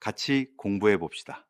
같이 공부해 봅시다.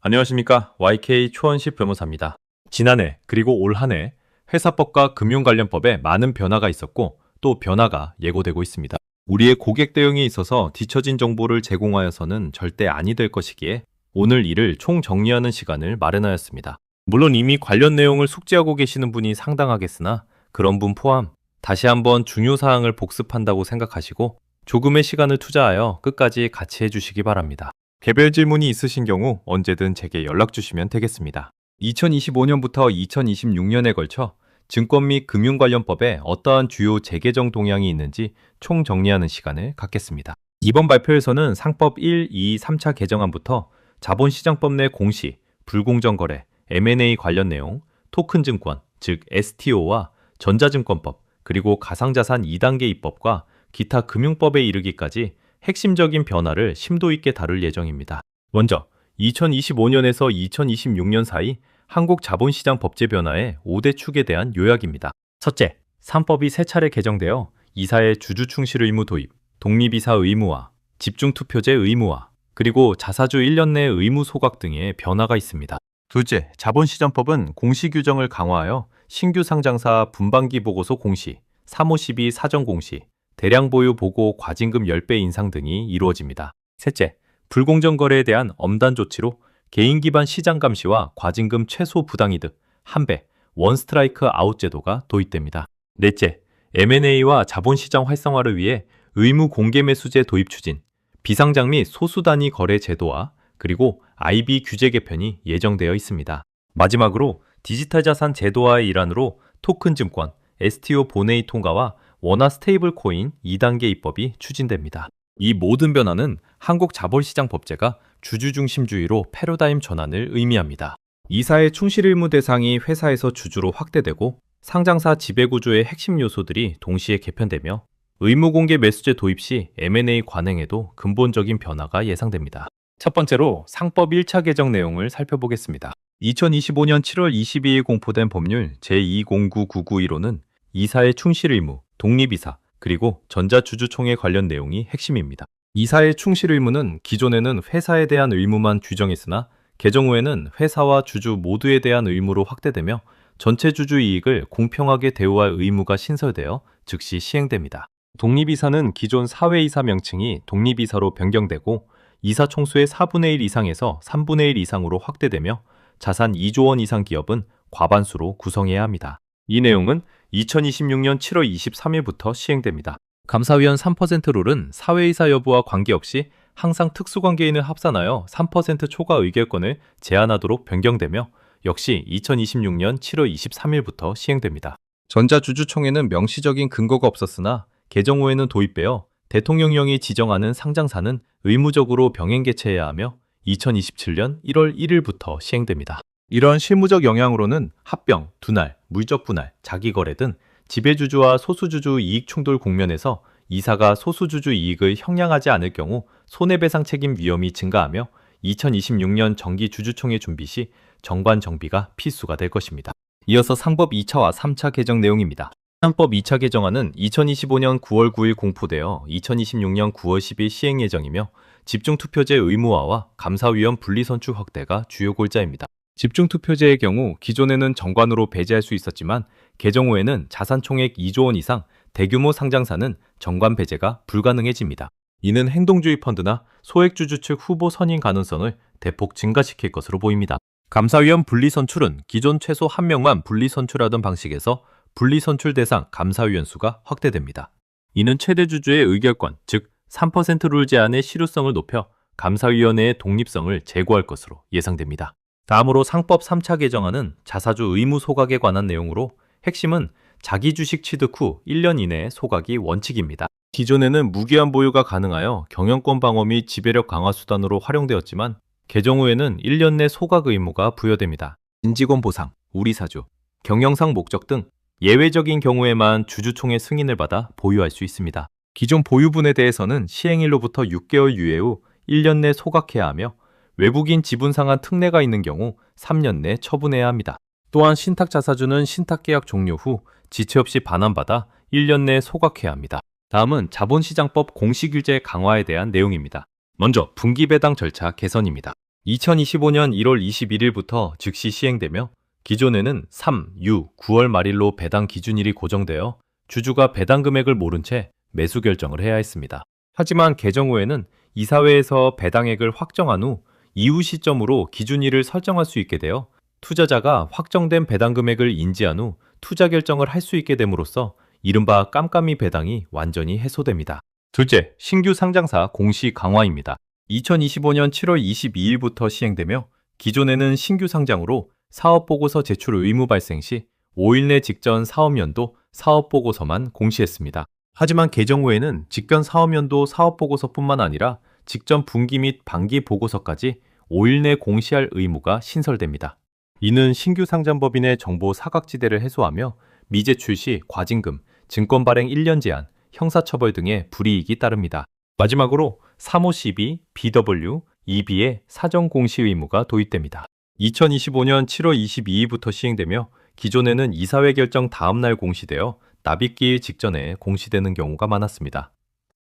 안녕하십니까. YK 초원식 변호사입니다. 지난해 그리고 올 한 해 회사법과 금융관련법에 많은 변화가 있었고 또 변화가 예고되고 있습니다. 우리의 고객 대응에 있어서 뒤처진 정보를 제공하여서는 절대 아니 될 것이기에 오늘 이를 총정리하는 시간을 마련하였습니다. 물론 이미 관련 내용을 숙지하고 계시는 분이 상당하겠으나 그런 분 포함 다시 한번 중요 사항을 복습한다고 생각하시고 조금의 시간을 투자하여 끝까지 같이 해주시기 바랍니다. 개별 질문이 있으신 경우 언제든 제게 연락 주시면 되겠습니다. 2025년부터 2026년에 걸쳐 증권 및 금융관련법에 어떠한 주요 재개정 동향이 있는지 총정리하는 시간을 갖겠습니다. 이번 발표에서는 상법 1, 2, 3차 개정안부터 자본시장법 내 공시, 불공정거래, M&A 관련 내용, 토큰증권, 즉 STO와 전자증권법, 그리고 가상자산 2단계 입법과 기타 금융법에 이르기까지 핵심적인 변화를 심도 있게 다룰 예정입니다. 먼저 2025년에서 2026년 사이 한국 자본시장 법제 변화의 5대 축에 대한 요약입니다. 첫째, 3법이 3차례 개정되어 이사의 주주 충실 의무 도입, 독립이사 의무화, 집중투표제 의무화, 그리고 자사주 1년 내 의무 소각 등의 변화가 있습니다. 둘째, 자본시장법은 공시 규정을 강화하여 신규 상장사 분반기 보고서 공시, 3호12 사전 공시, 대량 보유 보고 과징금 10배 인상 등이 이루어집니다. 셋째, 불공정 거래에 대한 엄단 조치로 개인 기반 시장 감시와 과징금 최소 부당이득, 1배, 원 스트라이크 아웃 제도가 도입됩니다. 넷째, M&A와 자본시장 활성화를 위해 의무 공개 매수제 도입 추진, 비상장 및 소수 단위 거래 제도화, 그리고 IB 규제 개편이 예정되어 있습니다. 마지막으로 디지털 자산 제도화의 일환으로 토큰 증권, STO 본회의 통과와 원화 스테이블 코인 2단계 입법이 추진됩니다. 이 모든 변화는 한국 자본시장 법제가 주주중심주의로 패러다임 전환을 의미합니다. 이사의 충실 의무 대상이 회사에서 주주로 확대되고 상장사 지배구조의 핵심 요소들이 동시에 개편되며 의무공개 매수제 도입 시 M&A 관행에도 근본적인 변화가 예상됩니다. 첫 번째로 상법 1차 개정 내용을 살펴보겠습니다. 2025년 7월 22일 공포된 법률 제2099915는 이사의 충실 의무, 독립이사, 그리고 전자주주총회 관련 내용이 핵심입니다. 이사의 충실 의무는 기존에는 회사에 대한 의무만 규정했으나 개정 후에는 회사와 주주 모두에 대한 의무로 확대되며 전체 주주 이익을 공평하게 대우할 의무가 신설되어 즉시 시행됩니다. 독립이사는 기존 사회이사 명칭이 독립이사로 변경되고 이사 총수의 4분의 1 이상에서 3분의 1 이상으로 확대되며 자산 2조 원 이상 기업은 과반수로 구성해야 합니다. 이 내용은 2026년 7월 23일부터 시행됩니다. 감사위원 3% 룰은 사회이사 여부와 관계없이 항상 특수관계인을 합산하여 3% 초과 의결권을 제한하도록 변경되며 역시 2026년 7월 23일부터 시행됩니다. 전자주주총회는 명시적인 근거가 없었으나 개정 후에는 도입되어 대통령령이 지정하는 상장사는 의무적으로 병행 개최해야 하며 2027년 1월 1일부터 시행됩니다. 이런 실무적 영향으로는 합병, 분할, 물적 분할, 자기거래 등 지배주주와 소수주주 이익 충돌 국면에서 이사가 소수주주 이익을 형량하지 않을 경우 손해배상 책임 위험이 증가하며 2026년 정기주주총회 준비 시 정관 정비가 필수가 될 것입니다. 이어서 상법 2차와 3차 개정 내용입니다. 상법 2차 개정안은 2025년 9월 9일 공포되어 2026년 9월 10일 시행 예정이며 집중투표제 의무화와 감사위원 분리선출 확대가 주요 골자입니다. 집중투표제의 경우 기존에는 정관으로 배제할 수 있었지만 개정 후에는 자산총액 2조 원 이상 대규모 상장사는 정관 배제가 불가능해집니다. 이는 행동주의 펀드나 소액주주 측 후보 선임 가능성을 대폭 증가시킬 것으로 보입니다. 감사위원 분리선출은 기존 최소 1명만 분리선출하던 방식에서 분리선출 대상 감사위원 수가 확대됩니다. 이는 최대 주주의 의결권, 즉 3% 룰 제한의 실효성을 높여 감사위원회의 독립성을 제고할 것으로 예상됩니다. 다음으로 상법 3차 개정안은 자사주 의무 소각에 관한 내용으로 핵심은 자기 주식 취득 후 1년 이내에 소각이 원칙입니다. 기존에는 무기한 보유가 가능하여 경영권 방어 및 지배력 강화 수단으로 활용되었지만 개정 후에는 1년 내 소각 의무가 부여됩니다. 인직원 보상, 우리사주, 경영상 목적 등 예외적인 경우에만 주주총회 승인을 받아 보유할 수 있습니다. 기존 보유분에 대해서는 시행일로부터 6개월 유예 후 1년 내 소각해야 하며 외국인 지분 상한 특례가 있는 경우 3년 내 처분해야 합니다. 또한 신탁 자사주는 신탁 계약 종료 후 지체 없이 반환받아 1년 내 소각해야 합니다. 다음은 자본시장법 공시규제 강화에 대한 내용입니다. 먼저 분기 배당 절차 개선입니다. 2025년 1월 21일부터 즉시 시행되며 기존에는 3, 6, 9월 말일로 배당 기준일이 고정되어 주주가 배당 금액을 모른 채 매수 결정을 해야 했습니다. 하지만 개정 후에는 이사회에서 배당액을 확정한 후 이후 시점으로 기준일을 설정할 수 있게 되어 투자자가 확정된 배당 금액을 인지한 후 투자 결정을 할 수 있게 됨으로써 이른바 깜깜이 배당이 완전히 해소됩니다. 둘째, 신규 상장사 공시 강화입니다. 2025년 7월 22일부터 시행되며 기존에는 신규 상장으로 사업보고서 제출 의무 발생 시 5일 내 직전 사업연도 사업보고서만 공시했습니다. 하지만 개정 후에는 직전 사업연도 사업보고서뿐만 아니라 직전 분기 및 반기 보고서까지 5일 내 공시할 의무가 신설됩니다. 이는 신규 상장법인의 정보 사각지대를 해소하며 미제출 시 과징금, 증권 발행 1년 제한, 형사처벌 등의 불이익이 따릅니다. 마지막으로 3512, BW, EB의 사전 공시 의무가 도입됩니다. 2025년 7월 22일부터 시행되며 기존에는 이사회 결정 다음날 공시되어 납입기일 직전에 공시되는 경우가 많았습니다.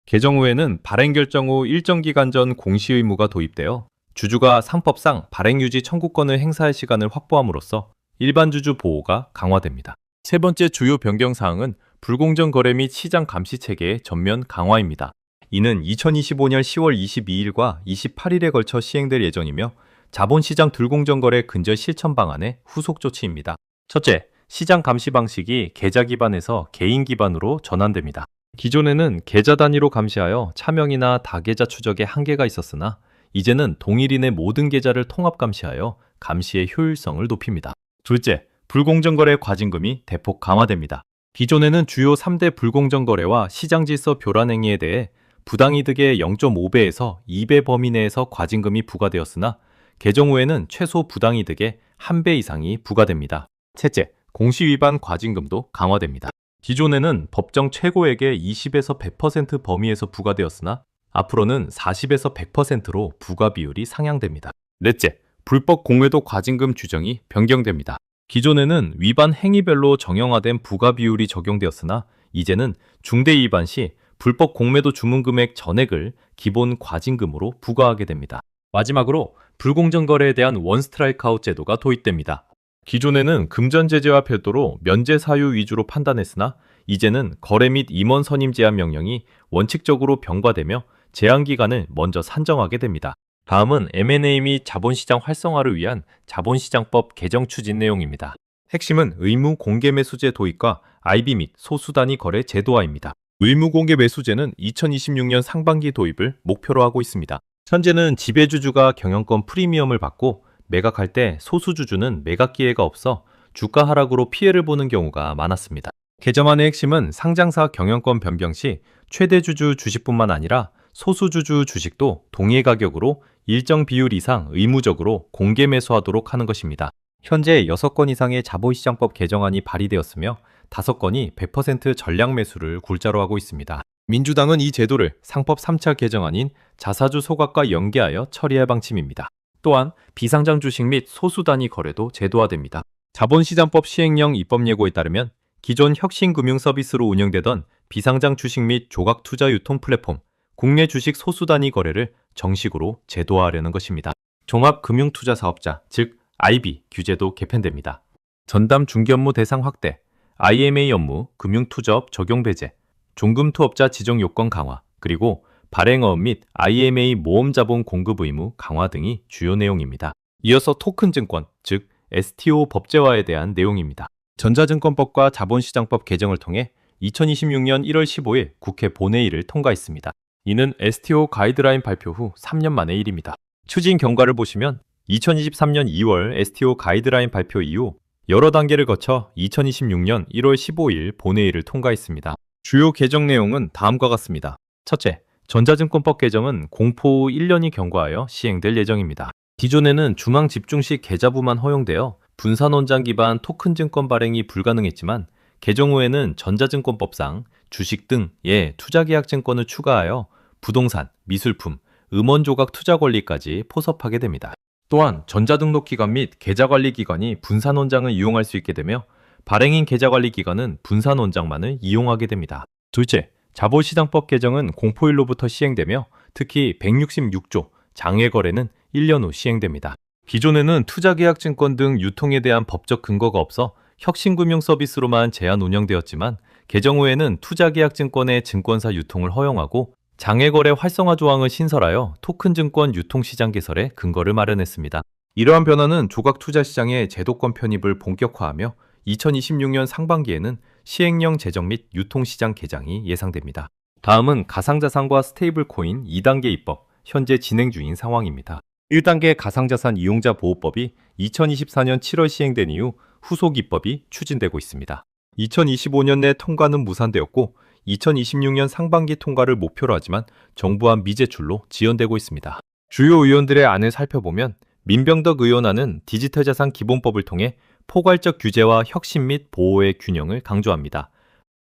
개정 후에는 발행 결정 후 일정 기간 전 공시 의무가 도입되어 주주가 상법상 발행 유지 청구권을 행사할 시간을 확보함으로써 일반 주주 보호가 강화됩니다. 세 번째 주요 변경 사항은 불공정 거래 및 시장 감시 체계의 전면 강화입니다. 이는 2025년 10월 22일과 28일에 걸쳐 시행될 예정이며 자본시장 불공정 거래 근절 실천 방안의 후속 조치입니다. 첫째, 시장 감시 방식이 계좌 기반에서 개인 기반으로 전환됩니다. 기존에는 계좌 단위로 감시하여 차명이나 다계좌 추적에 한계가 있었으나 이제는 동일인의 모든 계좌를 통합 감시하여 감시의 효율성을 높입니다. 둘째, 불공정거래 과징금이 대폭 강화됩니다. 기존에는 주요 3대 불공정거래와 시장질서 교란 행위에 대해 부당이득의 0.5배에서 2배 범위 내에서 과징금이 부과되었으나 개정 후에는 최소 부당이득의 1배 이상이 부과됩니다. 셋째, 공시 위반 과징금도 강화됩니다. 기존에는 법정 최고액의 20에서 100% 범위에서 부과되었으나 앞으로는 40에서 100%로 부과 비율이 상향됩니다. 넷째, 불법 공매도 과징금 규정이 변경됩니다. 기존에는 위반 행위별로 정형화된 부과 비율이 적용되었으나 이제는 중대 위반 시 불법 공매도 주문 금액 전액을 기본 과징금으로 부과하게 됩니다. 마지막으로 불공정 거래에 대한 원 스트라이크 아웃 제도가 도입됩니다. 기존에는 금전 제재와 별도로 면제 사유 위주로 판단했으나 이제는 거래 및 임원 선임 제한 명령이 원칙적으로 병과되며 제한 기간을 먼저 산정하게 됩니다. 다음은 M&A 및 자본시장 활성화를 위한 자본시장법 개정 추진 내용입니다. 핵심은 의무 공개 매수제 도입과 IB 및 소수단위 거래 제도화입니다. 의무 공개 매수제는 2026년 상반기 도입을 목표로 하고 있습니다. 현재는 지배주주가 경영권 프리미엄을 받고 매각할 때 소수주주는 매각 기회가 없어 주가 하락으로 피해를 보는 경우가 많았습니다. 개정안의 핵심은 상장사 경영권 변경 시 최대 주주 주식뿐만 아니라 소수주주 주식도 동일 가격으로 일정 비율 이상 의무적으로 공개 매수하도록 하는 것입니다. 현재 6건 이상의 자본시장법 개정안이 발의되었으며 5건이 100% 전량 매수를 굴자로 하고 있습니다. 민주당은 이 제도를 상법 3차 개정안인 자사주 소각과 연계하여 처리할 방침입니다. 또한 비상장 주식 및 소수단위 거래도 제도화됩니다. 자본시장법 시행령 입법 예고에 따르면 기존 혁신금융서비스로 운영되던 비상장 주식 및 조각투자 유통 플랫폼, 국내 주식 소수단위 거래를 정식으로 제도화하려는 것입니다. 종합금융투자사업자, 즉 IB 규제도 개편됩니다. 전담 중개업무 대상 확대, IMA 업무, 금융투자업 적용 배제, 종금투업자 지정 요건 강화, 그리고 발행어업 및 IMA 모험자본 공급 의무 강화 등이 주요 내용입니다. 이어서 토큰증권, 즉 STO 법제화에 대한 내용입니다. 전자증권법과 자본시장법 개정을 통해 2026년 1월 15일 국회 본회의를 통과했습니다. 이는 STO 가이드라인 발표 후 3년 만의 일입니다. 추진 경과를 보시면 2023년 2월 STO 가이드라인 발표 이후 여러 단계를 거쳐 2026년 1월 15일 본회의를 통과했습니다. 주요 개정 내용은 다음과 같습니다. 첫째, 전자증권법 개정은 공포 후 1년이 경과하여 시행될 예정입니다. 기존에는 중앙집중식 계좌부만 허용되어 분산원장 기반 토큰증권 발행이 불가능했지만 개정 후에는 전자증권법상 주식 등의 투자계약증권을 추가하여 부동산, 미술품, 음원조각 투자 권리까지 포섭하게 됩니다. 또한 전자등록기관 및 계좌관리기관이 분산원장을 이용할 수 있게 되며 발행인 계좌관리기관은 분산원장만을 이용하게 됩니다. 둘째, 자본시장법 개정은 공포일로부터 시행되며 특히 166조 장외거래는 1년 후 시행됩니다. 기존에는 투자계약증권 등 유통에 대한 법적 근거가 없어 혁신금융 서비스로만 제한 운영되었지만 개정 후에는 투자계약증권의 증권사 유통을 허용하고 장외거래 활성화 조항을 신설하여 토큰증권 유통시장 개설에 근거를 마련했습니다. 이러한 변화는 조각투자시장의 제도권 편입을 본격화하며 2026년 상반기에는 시행령 제정 및 유통시장 개장이 예상됩니다. 다음은 가상자산과 스테이블코인 2단계 입법, 현재 진행 중인 상황입니다. 1단계 가상자산 이용자 보호법이 2024년 7월 시행된 이후 후속 입법이 추진되고 있습니다. 2025년 내 통과는 무산되었고 2026년 상반기 통과를 목표로 하지만 정부안 미제출로 지연되고 있습니다. 주요 의원들의 안을 살펴보면 민병덕 의원안은 디지털자산 기본법을 통해 포괄적 규제와 혁신 및 보호의 균형을 강조합니다.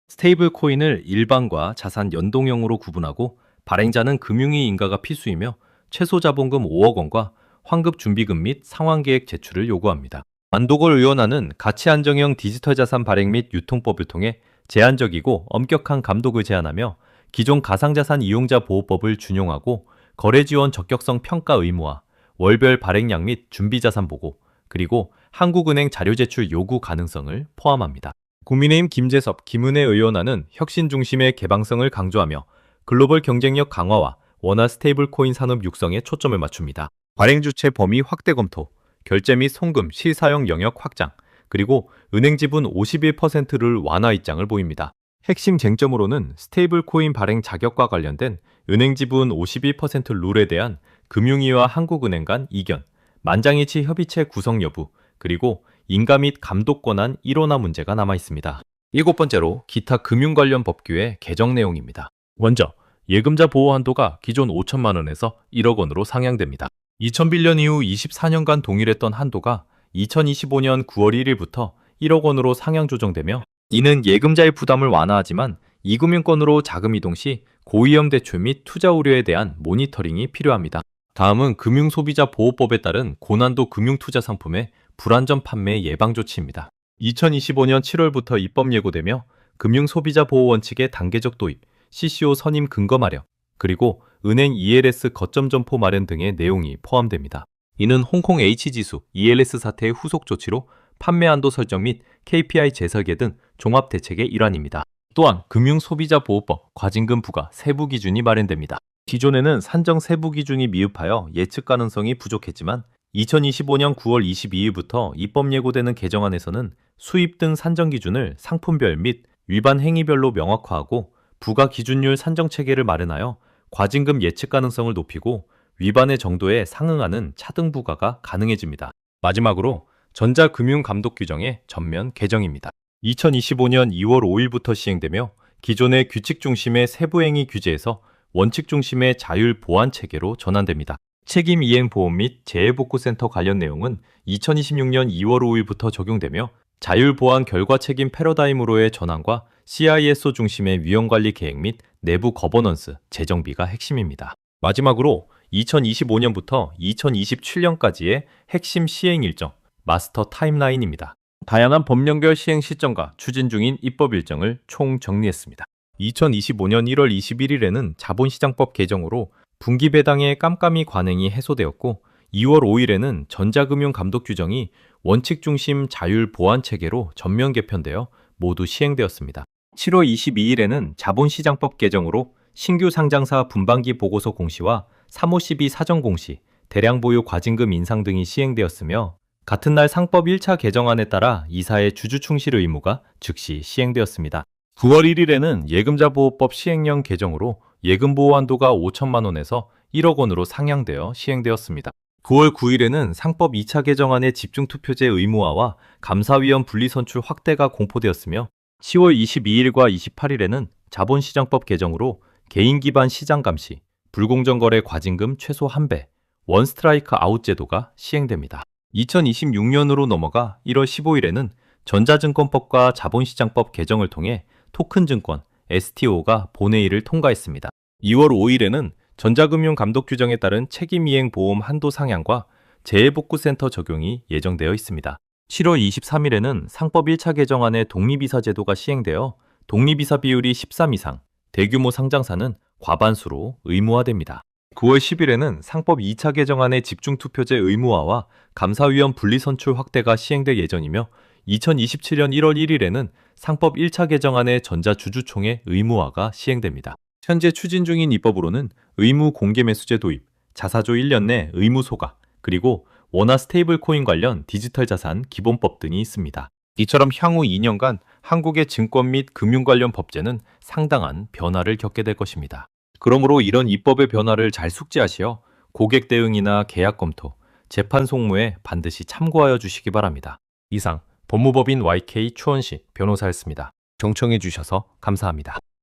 스테이블 코인을 일반과 자산 연동형으로 구분하고 발행자는 금융위 인가가 필수이며 최소 자본금 5억 원과 환급 준비금 및 상환계획 제출을 요구합니다. 안도걸 의원안은 가치 안정형 디지털 자산 발행 및 유통법을 통해 제한적이고 엄격한 감독을 제한하며 기존 가상자산 이용자 보호법을 준용하고 거래 지원 적격성 평가 의무화, 월별 발행량 및 준비자산 보고, 그리고 한국은행 자료 제출 요구 가능성을 포함합니다. 국민의힘 김재섭, 김은혜 의원안은 혁신 중심의 개방성을 강조하며 글로벌 경쟁력 강화와 원화 스테이블 코인 산업 육성에 초점을 맞춥니다. 발행 주체 범위 확대 검토, 결제 및 송금 실사용 영역 확장, 그리고 은행 지분 51%를 완화 입장을 보입니다. 핵심 쟁점으로는 스테이블 코인 발행 자격과 관련된 은행 지분 51% 룰에 대한 금융위와 한국은행 간 이견, 만장일치 협의체 구성 여부, 그리고 인가 및 감독 권한 일원화 문제가 남아 있습니다. 7번째로 기타 금융 관련 법규의 개정 내용입니다. 먼저 예금자 보호 한도가 기존 5천만 원에서 1억 원으로 상향됩니다. 2000빌리언 이후 24년간 동일했던 한도가 2025년 9월 1일부터 1억 원으로 상향 조정되며 이는 예금자의 부담을 완화하지만 이금융권으로 자금 이동 시 고위험 대출 및 투자 우려에 대한 모니터링이 필요합니다. 다음은 금융소비자보호법에 따른 고난도 금융투자 상품의 불안전 판매 예방 조치입니다. 2025년 7월부터 입법 예고되며 금융소비자보호 원칙의 단계적 도입, CCO 선임 근거 마련, 그리고 은행 ELS 거점 점포 마련 등의 내용이 포함됩니다. 이는 홍콩 H지수, ELS 사태의 후속 조치로 판매 한도 설정 및 KPI 재설계 등 종합 대책의 일환입니다. 또한 금융소비자보호법, 과징금 부과 세부 기준이 마련됩니다. 기존에는 산정 세부 기준이 미흡하여 예측 가능성이 부족했지만 2025년 9월 22일부터 입법 예고되는 개정안에서는 수입 등 산정 기준을 상품별 및 위반 행위별로 명확화하고 부가 기준율 산정 체계를 마련하여 과징금 예측 가능성을 높이고 위반의 정도에 상응하는 차등 부과가 가능해집니다. 마지막으로 전자금융감독 규정의 전면 개정입니다. 2025년 2월 5일부터 시행되며 기존의 규칙 중심의 세부행위 규제에서 원칙 중심의 자율 보완 체계로 전환됩니다. 책임 이행 보험 및 재해복구센터 관련 내용은 2026년 2월 5일부터 적용되며 자율 보완 결과 책임 패러다임으로의 전환과 CISO 중심의 위험관리 계획 및 내부 거버넌스, 재정비가 핵심입니다. 마지막으로 2025년부터 2027년까지의 핵심 시행 일정, 마스터 타임라인입니다. 다양한 법령별 시행 시점과 추진 중인 입법 일정을 총 정리했습니다. 2025년 1월 21일에는 자본시장법 개정으로 분기 배당의 깜깜이 관행이 해소되었고 2월 5일에는 전자금융 감독 규정이 원칙 중심 자율 보완 체계로 전면 개편되어 모두 시행되었습니다. 7월 22일에는 자본시장법 개정으로 신규 상장사 분반기 보고서 공시와 3호12 사전 공시, 대량 보유 과징금 인상 등이 시행되었으며 같은 날 상법 1차 개정안에 따라 이사의 주주 충실 의무가 즉시 시행되었습니다. 9월 1일에는 예금자보호법 시행령 개정으로 예금보호 한도가 5천만 원에서 1억 원으로 상향되어 시행되었습니다. 9월 9일에는 상법 2차 개정안의 집중투표제 의무화와 감사위원 분리선출 확대가 공포되었으며 10월 22일과 28일에는 자본시장법 개정으로 개인 기반 시장 감시, 불공정거래 과징금 최소 1배, 원스트라이크 아웃 제도가 시행됩니다. 2026년으로 넘어가 1월 15일에는 전자증권법과 자본시장법 개정을 통해 토큰증권, STO가 본회의를 통과했습니다. 2월 5일에는 전자금융 감독 규정에 따른 책임이행 보험 한도 상향과 재해복구센터 적용이 예정되어 있습니다. 7월 23일에는 상법 1차 개정안의 독립이사 제도가 시행되어 독립이사 비율이 13 이상, 대규모 상장사는 과반수로 의무화됩니다. 9월 10일에는 상법 2차 개정안의 집중투표제 의무화와 감사위원 분리선출 확대가 시행될 예정이며 2027년 1월 1일에는 상법 1차 개정안의 전자주주총회 의무화가 시행됩니다. 현재 추진 중인 입법으로는 의무 공개매수제 도입, 자사조 1년 내 의무 소가, 그리고 원화 스테이블 코인 관련 디지털 자산 기본법 등이 있습니다. 이처럼 향후 2년간 한국의 증권 및 금융 관련 법제는 상당한 변화를 겪게 될 것입니다. 그러므로 이런 입법의 변화를 잘 숙지하시어 고객 대응이나 계약 검토, 재판 송무에 반드시 참고하여 주시기 바랍니다. 이상 법무법인 YK 추원식 변호사였습니다. 경청해 주셔서 감사합니다.